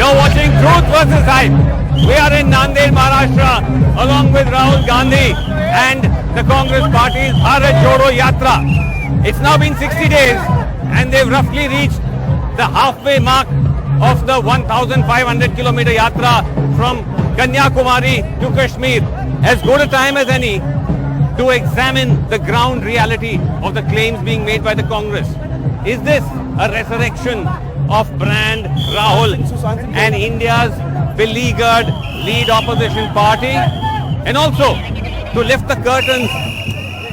You're watching Truth versus Hype. We are in Nanded, Maharashtra, along with Rahul Gandhi and the Congress Party's Bharat Jodo Yatra. It's now been 60 days and they've roughly reached the halfway mark of the 1,500 kilometer yatra from Kanyakumari to Kashmir. As good a time as any to examine the ground reality of the claims being made by the Congress. Is this a resurrection of brand Rahul and India's beleaguered lead opposition party? And also to lift the curtains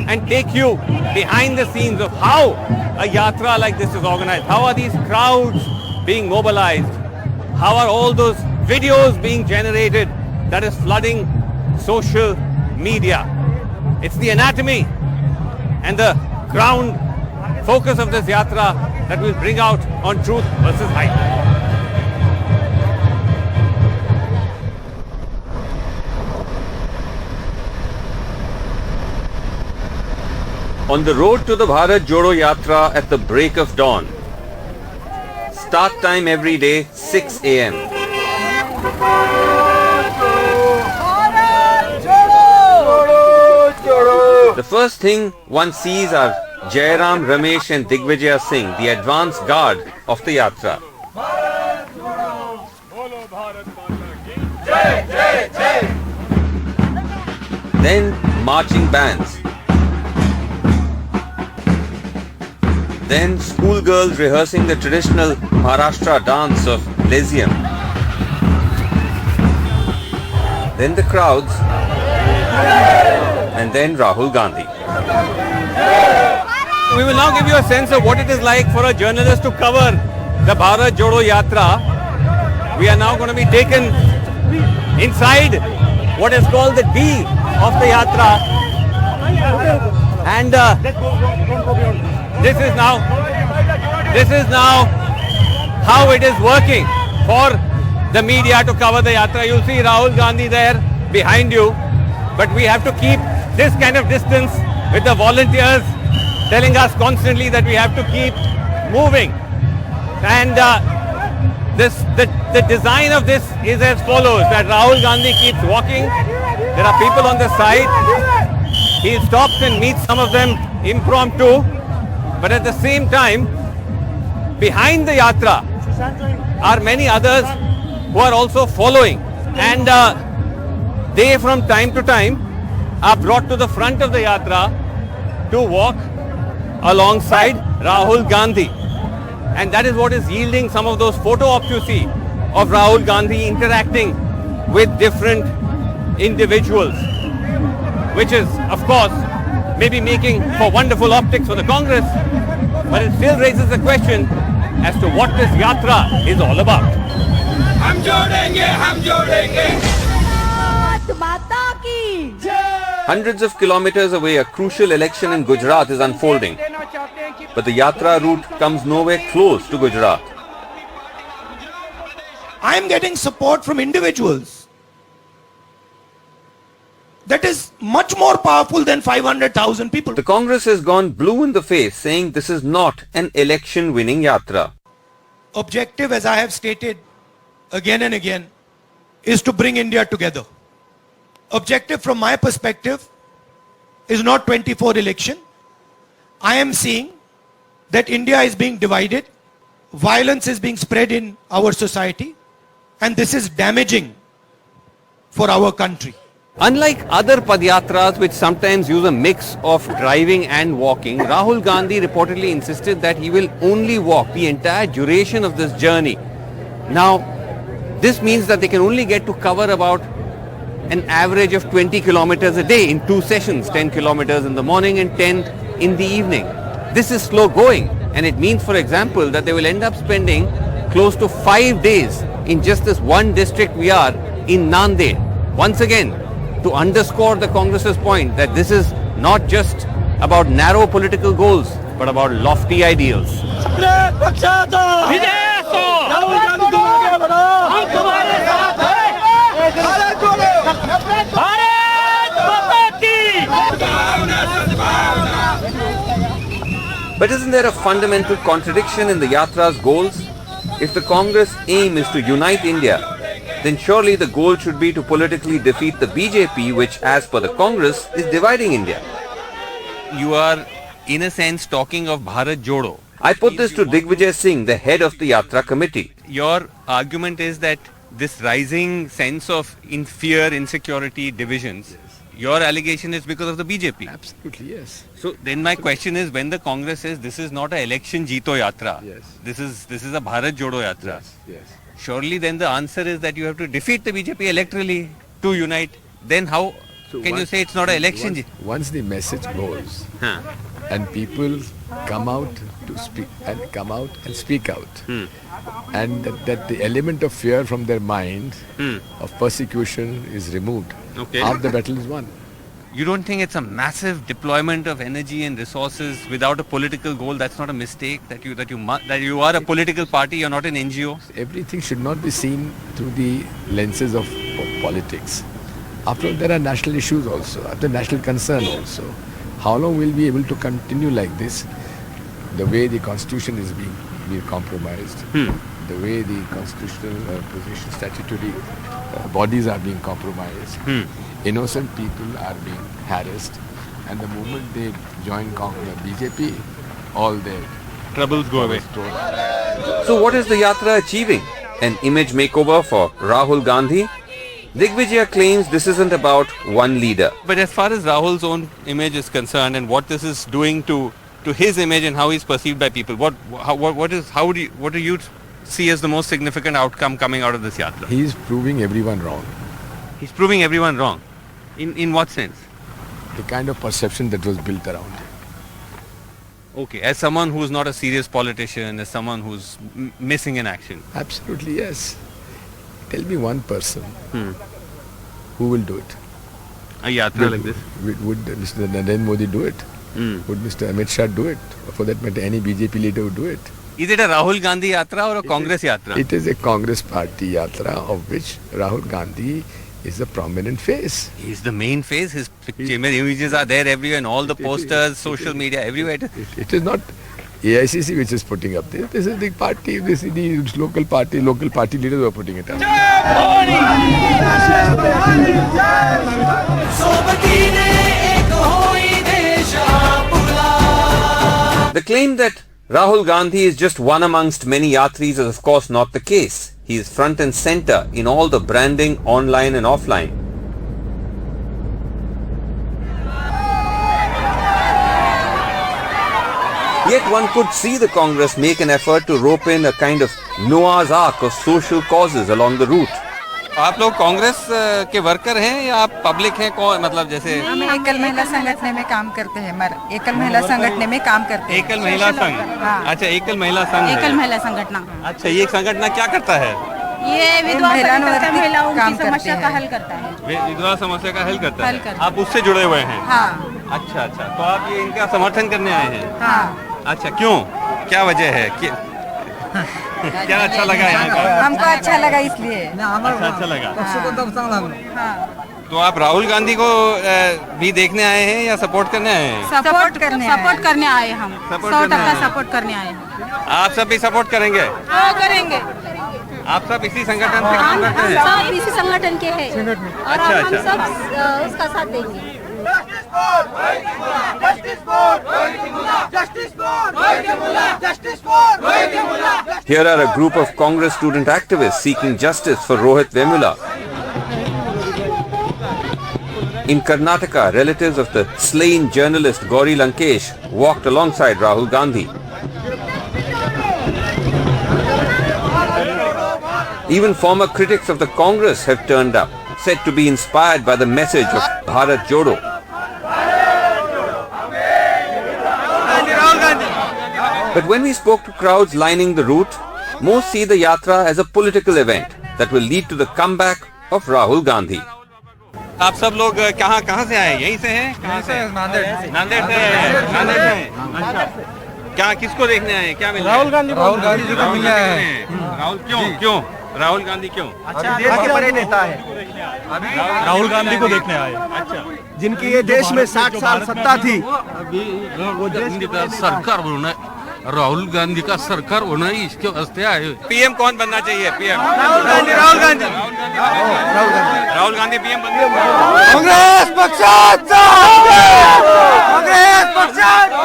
and take you behind the scenes of how a yatra like this is organized. How are these crowds being mobilized? How are all those videos being generated that is flooding social media? It's the anatomy and the ground focus of this yatra that will bring out on Truth versus Hype. On the road to the Bharat Jodo Yatra at the break of dawn. Start time every day 6 a.m. The first thing one sees are Jairam, Ramesh and Digvijaya Singh, the advance guard of the yatra. Then marching bands. Then schoolgirls rehearsing the traditional Maharashtra dance of Lezium. Then the crowds. And then Rahul Gandhi. We will now give you a sense of what it is like for a journalist to cover the Bharat Jodo Yatra. We are now going to be taken inside what is called the D of the Yatra. And this is now how it is working for the media to cover the Yatra. You'll see Rahul Gandhi there behind you. But we have to keep this kind of distance with the volunteers telling us constantly that we have to keep moving. And the design of this is as follows, that Rahul Gandhi keeps walking. There are people on the side. He stops and meets some of them impromptu. But at the same time, behind the yatra are many others who are also following. And they from time to time are brought to the front of the yatra to walk alongside Rahul Gandhi. And that is what is yielding some of those photo ops you see of Rahul Gandhi interacting with different individuals, which is, of course, maybe making for wonderful optics for the Congress, but it still raises the question as to what this yatra is all about. Hum jodenge, hum jodenge. Hundreds of kilometers away, a crucial election in Gujarat is unfolding. But the yatra route comes nowhere close to Gujarat. I am getting support from individuals. That is much more powerful than 500,000 people. The Congress has gone blue in the face, saying this is not an election-winning yatra. Objective, as I have stated again and again, is to bring India together. Objective from my perspective is not 24 election. I am seeing that India is being divided, violence is being spread in our society, and this is damaging for our country. Unlike other padyatras which sometimes use a mix of driving and walking, Rahul Gandhi reportedly insisted that he will only walk the entire duration of this journey. Now, this means that they can only get to cover about an average of 20 kilometers a day in 2 sessions, 10 kilometers in the morning and 10 in the evening. This is slow going, and it means, for example, that they will end up spending close to 5 days in just this one district we are in Nanded. Once again, to underscore the Congress's point that this is not just about narrow political goals, but about lofty ideals. But isn't there a fundamental contradiction in the yatra's goals? If the Congress aim is to unite India, then surely the goal should be to politically defeat the BJP, which as per the Congress is dividing India. You are in a sense talking of Bharat Jodo. I put this to Digvijay Singh, the head of the Yatra committee. Your argument is that this rising sense of fear, insecurity, divisions, your allegation is because of the BJP. Absolutely, yes. So then my question is, when the Congress says this is not an election Jeeto Yatra, Yes. this is a Bharat Jodo Yatra, Yes. surely then the answer is that you have to defeat the BJP electorally to unite. Then how So can you once- say it's not an election? Once the message goes Huh. and people come out to speak and speak out, and that the element of fear from their mind of persecution is removed, Okay. half the battle is won. You don't think it's a massive deployment of energy and resources without a political goal? That's not a mistake. That you are a political party. You're not an NGO. Everything should not be seen through the lenses of politics. After all, there are national issues also, the national concern also. How long will we be able to continue like this? The way the constitution is being compromised, the way the constitutional position, statutory bodies are being compromised, innocent people are being harassed, and the moment they join BJP, all their Troubles go away. stored. So what is the Yatra achieving? An image makeover for Rahul Gandhi? Digvijay claims this isn't about one leader. But as far as Rahul's own image is concerned and what this is doing to his image and how he's perceived by people, what do you see as the most significant outcome coming out of this Yatra? He is proving everyone wrong. He's proving everyone wrong. In what sense? The kind of perception that was built around him. Okay, as someone who's not a serious politician, as someone who's missing in action. Absolutely, yes. Tell me one person who will do it. A Yatra like this? Would Mr. Narendra Modi do it? Would Mr. Amit Shah do it? Or for that matter, any BJP leader would do it. Is it a Rahul Gandhi Yatra or a Congress Yatra? It is a Congress party Yatra of which Rahul Gandhi is a prominent face. He's the main face. His images are there everywhere in all the posters, social media, everywhere. It is not AICC which is putting up this. This is the party, this is the local party leaders who are putting it up. The claim that Rahul Gandhi is just one amongst many Yatris is of course not the case. He is front and center in all the branding online and offline. Yet one could see the Congress make an effort to rope in a kind of Noah's Ark of social causes along the route. आप लोग कांग्रेस के worker हैं या आप public हैं कौन मतलब जैसे हम एकल महिला संगठन में काम करते हैं एकल महिला संगठन में काम करते हैं एकल महिला संघ अच्छा एकल महिला संघ एकल महिला संगठन अच्छा ये संगठन क्या करता है ये विधवा महिलाओं की समस्या का हल करता है विधवा समस्या का हल करता है करता आप उससे जुड़े हुए हैं हाँ अच्छा तो आप ये इनका समर्थन करने आए हैं हाँ अच्छा क्यों क्या वजह है क्या अच्छा लगा यहाँ का हमको अच्छा लगा इसलिए अच्छा लगा हाँ तो आप राहुल गांधी को भी देखने आए हैं या सपोर्ट करने आए हैं सपोर्ट करने आए हम 100% सपोर्ट करने आए हैं आप सब भी सपोर्ट करेंगे हाँ करेंगे आप सब इसी संगठन से काम करते हैं सब इसी संगठन के हैं और हम सब उसका साथ देंगे Here are a group of Congress student activists seeking justice for Rohit Vemula. In Karnataka, relatives of the slain journalist Gauri Lankesh walked alongside Rahul Gandhi. Even former critics of the Congress have turned up, said to be inspired by the message of Bharat Jodo. But when we spoke to crowds lining the route, most see the Yatra as a political event that will lead to the comeback of Rahul Gandhi. आप सब लोग कहाँ से आए यहीं से हैं कहाँ से नांदेड़ से अच्छा क्या किसको देखने आए क्या मिला राहुल गांधी जी को मिलने आए हैं राहुल क्यों राहुल गांधी क्यों अच्छा देश के बड़े नेता है राहुल गांधी को देखने आए अच्छा जिनकी ये देश में 60 साल सत्ता थी वो सरकार बोलना राहुल गांधी का सरकार होना ही इसके वास्ते आए। पीएम कौन बनना चाहिए? पीएम राहुल गांधी राहुल गांधी पीएम बनना कांग्रेस पक्षाचा कांग्रेस पक्षाचा।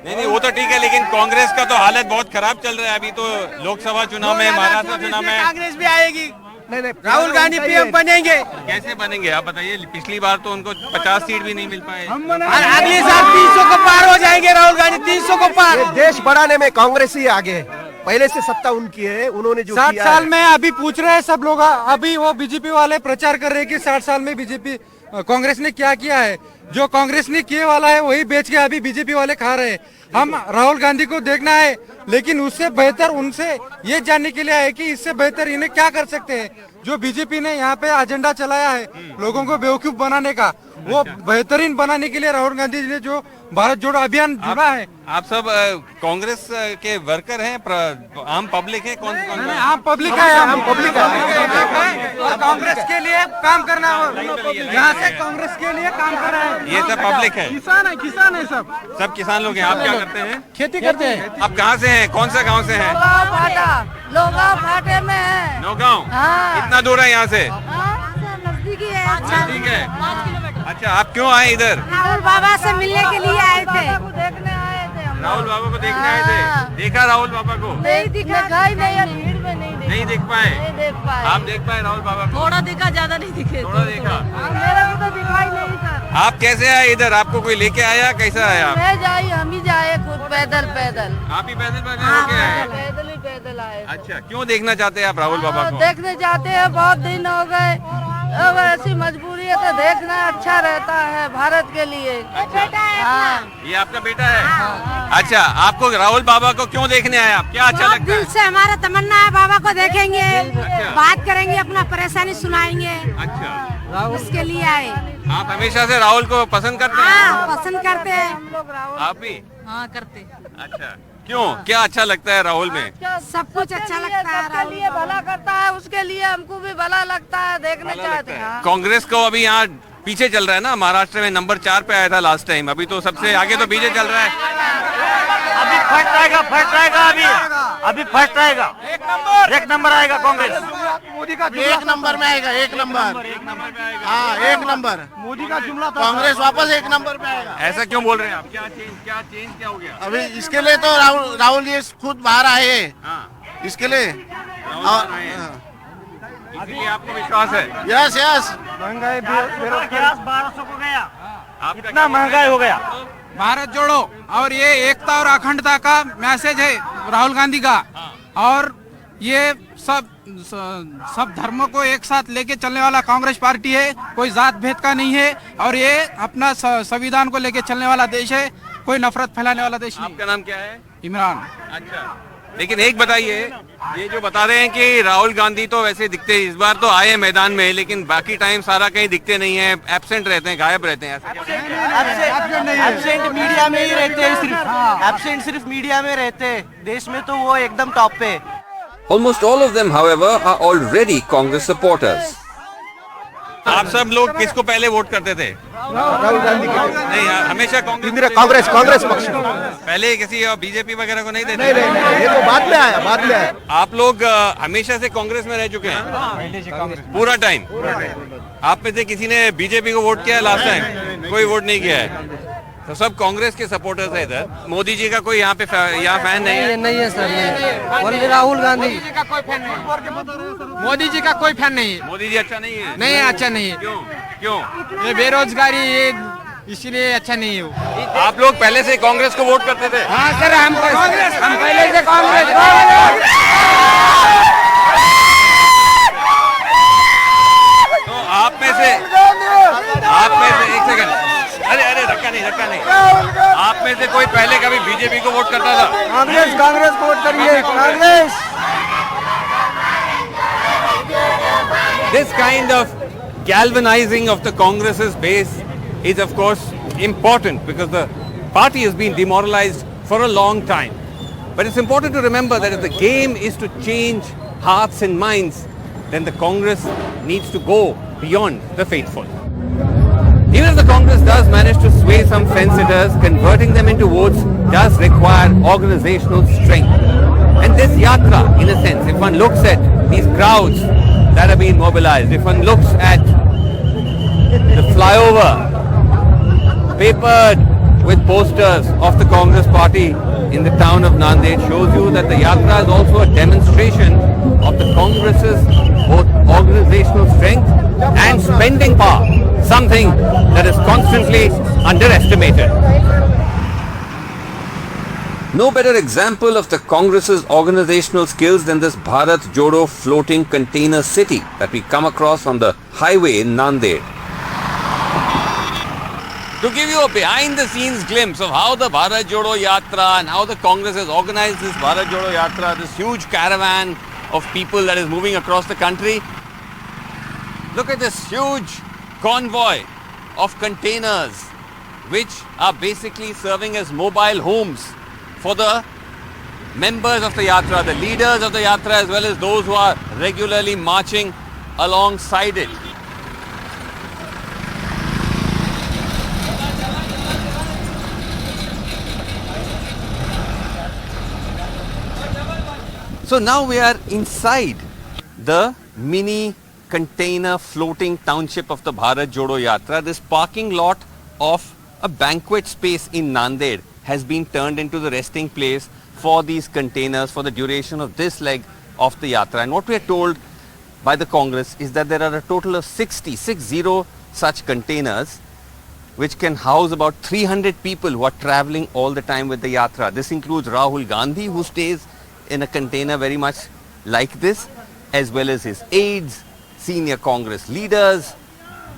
नहीं वो तो ठीक है, लेकिन कांग्रेस का तो हालत बहुत खराब चल रहा है। अभी तो लोकसभा चुनाव में, महाराष्ट्र चुनाव में कांग्रेस भी आएगी। नहीं राहुल गांधी पीएम बनेंगे। कैसे बनेंगे आप बताइए? पिछली बार तो उनको 50 सीट भी नहीं मिल पाए। अगले साल 300 को पार हो जाएंगे राहुल गांधी, 300 को पार। देश बढ़ाने में कांग्रेस ही आगे है, पहले से सत्ता उनकी है, उन्होंने जो 60 किया साल है। में अभी पूछ रहे हैं सब लोग, अभी वो बीजेपी वाले प्रचार कर रहे हैं कि 60 साल में बीजेपी कांग्रेस ने क्या किया है। जो कांग्रेस ने किए वाला है वही बेच के अभी बीजेपी वाले खा रहे हैं। हम राहुल गांधी को देखना है, लेकिन उससे बेहतर उनसे ये जानने के लिए है कि इससे बेहतर इन्हें क्या कर सकते हैं। जो बीजेपी ने यहाँ पे एजेंडा चलाया है लोगों को बेवकूफ बनाने का, वो बेहतरीन बनाने के लिए राहुल गांधी जी ने जो भारत जोड़ो अभियान जुड़ा है। आप सब कांग्रेस के वर्कर हैं, आम पब्लिक है? कौन कौन? आम पब्लिक है, आम पब्लिक है और कांग्रेस के लिए काम करना है। यहाँ से कांग्रेस के लिए काम कर रहे हैं। ये सब पब्लिक है, किसान है सब किसान लोग हैं। आप क्या करते हैं? खेती करते हैं। आप कहाँ से हैं? कौन सा गांव से हैं? लोगांव फाटे में है। नौगांव। हाँ। कितना दूर है यहाँ से? नजदीकी है। अच्छा ठीक है। अच्छा, आप क्यों आए इधर? राहुल बाबा से मिलने के लिए आए थे। देखने आए थे हम। राहुल बाबा को देखने आए थे? देखा राहुल बाबा को? नहीं दिखा ही नहीं, भीड़ में नहीं देख पाए? नहीं देख पाए। आप देख पाए राहुल बाबा को? थोड़ा देखा, ज्यादा नहीं दिखे। थोड़ा देखा। मेरे को तो दिखाई नहीं सर। आप कैसे आए इधर? आपको कोई लेके आया? कैसा आया आप? मैं जाई, हम ही जाए खुद पैदल। आप ही पैदल होके आए? पैदल ही पैदल आए। अच्छा, क्यों देखना चाहते हैं आप राहुल बाबा को? देखने जाते हैं, बहुत दिन हो गए। अब ऐसी मजबूरी है तो देखना अच्छा रहता है भारत के लिए। हाँ। ये आपका बेटा है? अच्छा, आपको राहुल बाबा को क्यों देखने आए आप? क्या अच्छा लगता है? दिल से हमारा तमन्ना है, बाबा को देखेंगे, बात करेंगे, अपना परेशानी सुनाएंगे। अच्छा, उसके लिए आए। आप हमेशा से राहुल को पसंद करते हैं? हाँ, पसंद करते हैं। आप भी? हाँ, करते। अच्छा, क्यों? क्या अच्छा लगता है राहुल में? सब कुछ अच्छा लगता है। उसके लिए भला करता है, उसके लिए हमको भी भला लगता है, देखने चाहते हैं। कांग्रेस को अभी यहाँ पीछे चल रहा है ना, महाराष्ट्र में नंबर 4 पे आया था लास्ट टाइम। अभी तो सबसे आगे तो बीजेपी चल रहा है। अभी फर्स्ट आएगा अभी फर्स्ट आएगा। एक नंबर आएगा कांग्रेस। मोदी का एक नंबर में आएगा, एक नंबर। हाँ, एक नंबर। मोदी का जुमला था। कांग्रेस वापस एक नंबर पे आएगा। ऐसा क्यों बोल रहे हैं आप? क्या चेंज क्या हो गया? अभी इसके लिए तो राहुल जी खुद बाहर आए हैं। हाँ, इसके लिए इसलिए आपको विश्वास है? Yes yes. महंगाई 1200 को गया। आपका इतना महंगाई हो गया। भारत जोड़ो और ये एकता और अखंडता का मैसेज है राहुल गांधी का। और ये सब धर्मों को एक साथ लेके चलने वाला कांग्रेस पार्टी है, कोई जात भेद का नहीं है। और ये अपना संविधान को लेके चलने वाला देश है, कोई नफरत फैलाने वाला देश नहीं। आपका नाम क्या है? इमरान। अच्छा, लेकिन एक बताइए, ये जो बता रहे हैं कि राहुल गांधी तो वैसे दिखते, इस बार तो आए मैदान में, लेकिन बाकी टाइम सारा कहीं दिखते नहीं है, एब्सेंट रहते हैं, गायब रहते हैं। एब्सेंट मीडिया में ही रहते हैं, सिर्फ एब्सेंट सिर्फ मीडिया में रहते हैं। देश में तो वो एकदम टॉप पे। Almost all of them, however, are already Congress supporters. आप सब लोग किसको पहले वोट करते थे? राहुल गांधी के नहीं, हमेशा कांग्रेस पक्ष। पहले किसी बीजेपी वगैरह को नहीं देते? नहीं, ये तो बाद में आया। आप लोग हमेशा से कांग्रेस में रह चुके हैं? पूरा टाइम? आप में से किसी ने बीजेपी को वोट किया है लास्ट टाइम? कोई वोट नहीं किया है, तो सब कांग्रेस के सपोर्टर्स है इधर। मोदी जी का कोई यहाँ पे यहाँ फैन नहीं है? नहीं है सर, ओनली राहुल गांधी। मोदी जी का कोई फैन नहीं है। मोदी जी अच्छा नहीं है? नहीं है, अच्छा नहीं है। क्यों? ये बेरोजगारी, ये इसीलिए अच्छा नहीं है वो। आप लोग पहले से कांग्रेस को वोट करते थे? हाँ सर, हम पहले से कांग्रेस। तो आप में से एक सेकंड, अरे धक्का नहीं। आप में से कोई पहले कभी बीजेपी को वोट करता था? कांग्रेस को वोट करिए, Congress. This kind of galvanizing of the Congress's base is of course important because the party has been demoralized for a long time. But it's important to remember that if the game is to change hearts and minds, then the Congress needs to go beyond the faithful. Even if the Congress does manage to sway some fence sitters, converting them into votes does require organizational strength. And this yatra, in a sense, if one looks at these crowds that have been mobilized, if one looks at the flyover papered with posters of the Congress party in the town of Nanded, shows you that the yatra is also a demonstration of the Congress's both organizational strength and spending power, something that is constantly underestimated. No better example of the Congress's organizational skills than this Bharat Jodo floating container city that we come across on the highway in Nanded. To give you a behind-the-scenes glimpse of how the Bharat Jodo Yatra and how the Congress has organized this Bharat Jodo Yatra, this huge caravan of people that is moving across the country, look at this huge convoy of containers which are basically serving as mobile homes for the members of the Yatra, the leaders of the Yatra, as well as those who are regularly marching alongside it. So now we are inside the mini container floating township of the Bharat Jodo Yatra. This parking lot of a banquet space in Nanded has been turned into the resting place for these containers for the duration of this leg of the Yatra. And what we are told by the Congress is that there are a total of 60 such containers which can house about 300 people who are traveling all the time with the Yatra. This includes Rahul Gandhi, who stays in a container very much like this, as well as his aides, senior Congress leaders,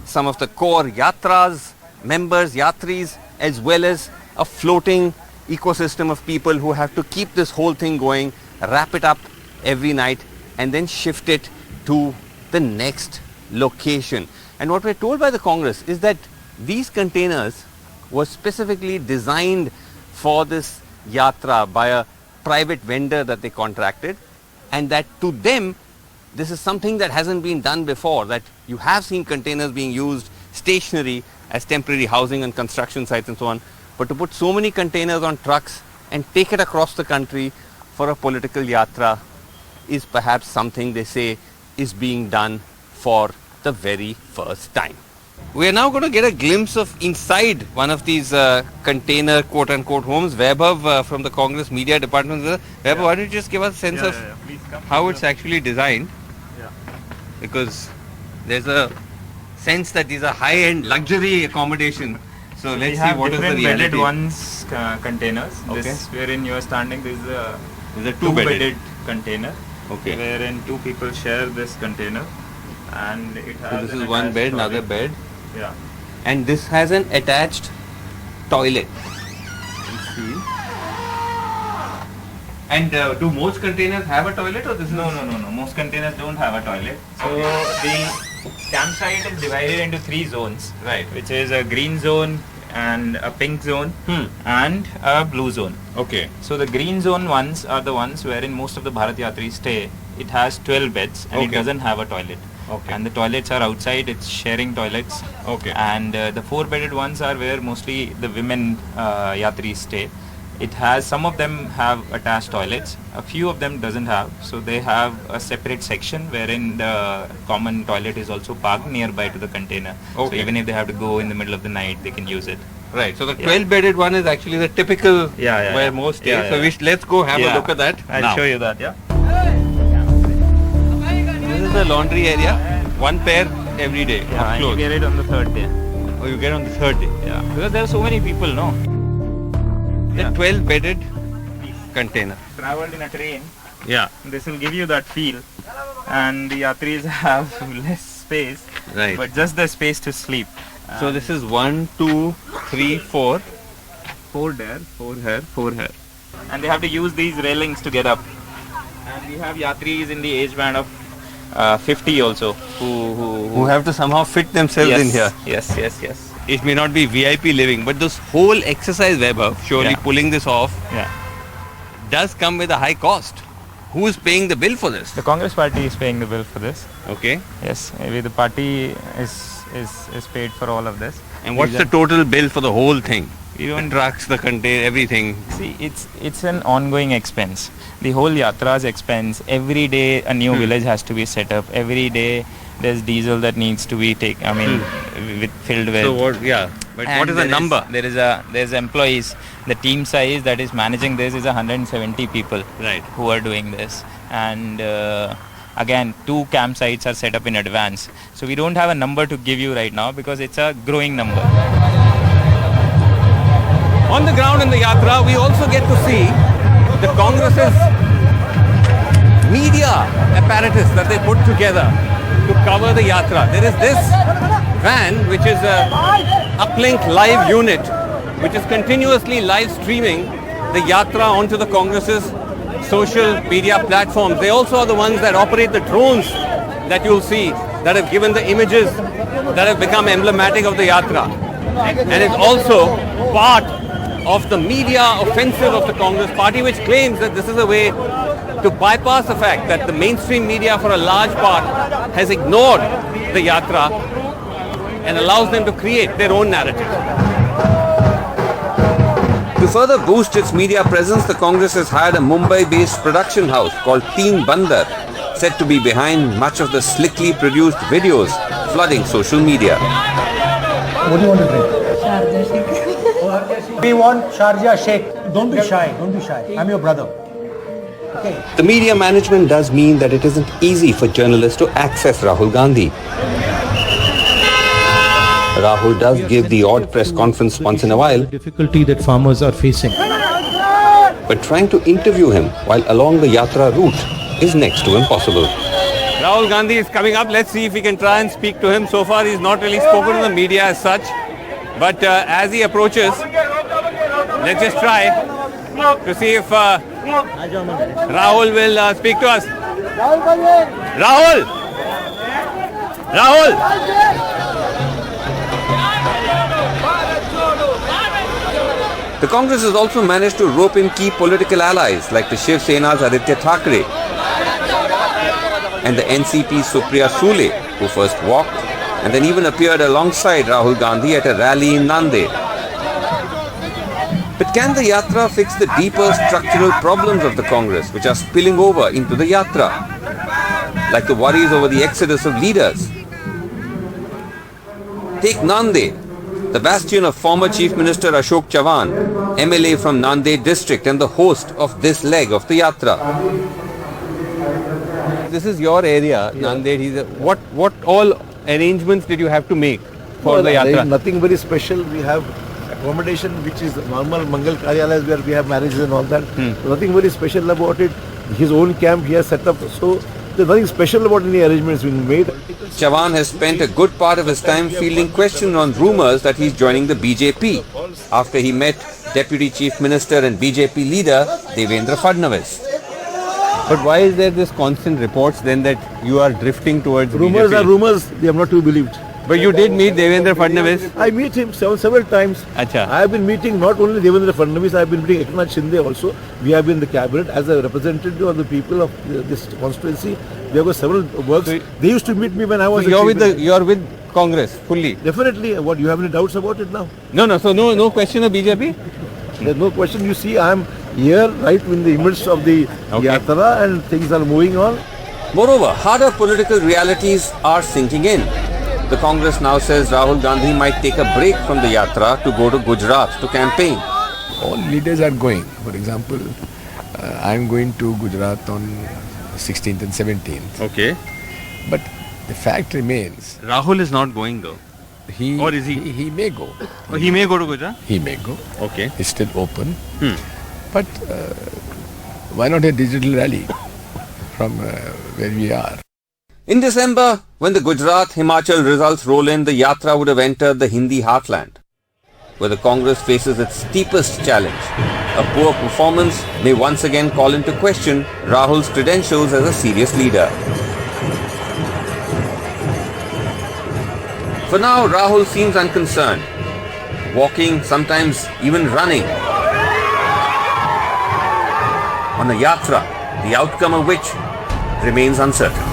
some of the core Yatras, members, Yatris, as well as a floating ecosystem of people who have to keep this whole thing going, wrap it up every night and then shift it to the next location. And what we're told by the Congress is that these containers were specifically designed for this Yatra by a private vendor that they contracted, and that to them this is something that hasn't been done before, that you have seen containers being used stationary as temporary housing on construction sites and so on, but to put so many containers on trucks and take it across the country for a political yatra is perhaps something they say is being done for the very first time. We are now going to get a glimpse of inside one of these container quote-unquote homes. Vaibhav from the Congress media department. Vaibhav, why don't you just give us a sense of how it's actually designed? Yeah. Because there's a sense that these are high-end luxury accommodation. So let's see what is the reality. Bedded ones containers. Okay. This wherein you are standing, this is a two-bedded container. Okay. Wherein two people share this container, and it has. So this is one bed, another bed. Yeah. And this has an attached toilet. Let's see. And do most containers have a toilet, or this is? No. Most containers don't have a toilet. So the campsite is divided into 3 zones. Right. Which is a green zone and a pink zone and a blue zone. Okay. So the green zone ones are the ones wherein most of the Bharat Yatris stay. It has 12 beds and it doesn't have a toilet. Okay. And the toilets are outside, it's sharing toilets. Okay. And the 4-bedded ones are where mostly the women Yatris stay. It has, some of them have attached toilets, a few of them doesn't have. So they have a separate section wherein the common toilet is also parked nearby to the container. Okay. So even if they have to go in the middle of the night, they can use it. Right. So the 12-bedded one is actually the typical where most stay. So let's go have a look at that. I'll show you that. This is the laundry area. One pair every day. Yeah, of you clothes. get it on the 3rd day. Oh, you get on the 3rd day. Yeah. Because there are so many people, no? The 12-bedded container. Traveled in a train. Yeah. This will give you that feel. And the Yatris have less space. Right. But just the space to sleep. So this is 1, 2, 3, 4. 4 there, 4 here, 4 here. And they have to use these railings to get up. And we have Yatris in the age band of 50 also Who have to somehow fit themselves in here. Yes. It may not be VIP living, but this whole exercise, Vaibhav, surely pulling this off, does come with a high cost. Who is paying the bill for this? The Congress party is paying the bill for this. Okay. Yes, maybe the party is paid for all of this. And what's the total bill for the whole thing? We don't. Trucks, the container, everything. See, it's an ongoing expense. The whole yatra's expense. Every day a new village has to be set up. Every day there's diesel that needs to be filled with. So what? Yeah. But And what is the number? There's employees. The team size that is managing this is 170 people. Right. Who are doing this. And again, 2 campsites are set up in advance. So we don't have a number to give you right now because it's a growing number. On the ground in the Yatra, we also get to see the Congress's media apparatus that they put together to cover the Yatra. There is this van, which is a uplink live unit, which is continuously live streaming the Yatra onto the Congress's social media platforms. They also are the ones that operate the drones that you'll see that have given the images that have become emblematic of the Yatra. And it's also part of the media offensive of the Congress party, which claims that this is a way to bypass the fact that the mainstream media for a large part has ignored the Yatra and allows them to create their own narrative. To further boost its media presence, the Congress has hired a Mumbai-based production house called Teen Bandar, said to be behind much of the slickly produced videos flooding social media. What do you want to drink? We want Sharjah Sheikh. Don't be shy. Don't be shy. I'm your brother. Okay. The media management does mean that it isn't easy for journalists to access Rahul Gandhi. Rahul does give the odd press conference once in a while. Difficulty that farmers are facing. But trying to interview him while along the Yatra route is next to impossible. Rahul Gandhi is coming up. Let's see if we can try and speak to him. So far, he's not really spoken to the media as such. But as he approaches, let's just try to see if Rahul will speak to us. Rahul! Rahul! The Congress has also managed to rope in key political allies like the Shiv Sena's Aditya Thackeray and the NCP's Supriya Sule, who first walked and then even appeared alongside Rahul Gandhi at a rally in Nanded. But can the Yatra fix the deeper structural problems of the Congress, which are spilling over into the Yatra, like the worries over the exodus of leaders? Take Nanded, the bastion of former Chief Minister Ashok Chavan, MLA from Nanded district and the host of this leg of the Yatra. This is your area, Nanded. What all arrangements did you have to make for the Yatra? Nothing very special. We have accommodation which is normal Mangal Karyalayas where we have marriages and all that. Nothing very special about it. His own camp he has set up. So there's nothing special about any arrangements being made. Chavan has spent a good part of his time fielding questions on rumours that he's joining the BJP after he met Deputy Chief Minister and BJP leader Devendra Fadnavis. But why is there this constant reports then that you are drifting towards Rumours BJP? are rumours. They are not to be believed. But you did meet Devendra Fadnavis. I meet him several times. Achha. I have been meeting not only Devendra Fadnavis, I have been meeting Eknath Shinde also. We have been in the cabinet as a representative of the people of this constituency. We have got several works. So they used to meet me when I was. So you're with Congress fully. Definitely. What, you have any doubts about it now? No. So no question of BJP. There's no question. You see, I am here right in the midst of the Yatra and things are moving on. Moreover, harder political realities are sinking in. The Congress now says Rahul Gandhi might take a break from the Yatra to go to Gujarat to campaign. All leaders are going. For example, I am going to Gujarat on 16th and 17th. Okay. But the fact remains. Rahul is not going though. Or is he? He may go. Oh, he may go to Gujarat? He may go. Okay. It's still open. But why not a digital rally from where we are? In December, when the Gujarat-Himachal results roll in, the Yatra would have entered the Hindi heartland, where the Congress faces its steepest challenge. A poor performance may once again call into question Rahul's credentials as a serious leader. For now, Rahul seems unconcerned, walking, sometimes even running, on a Yatra, the outcome of which remains uncertain.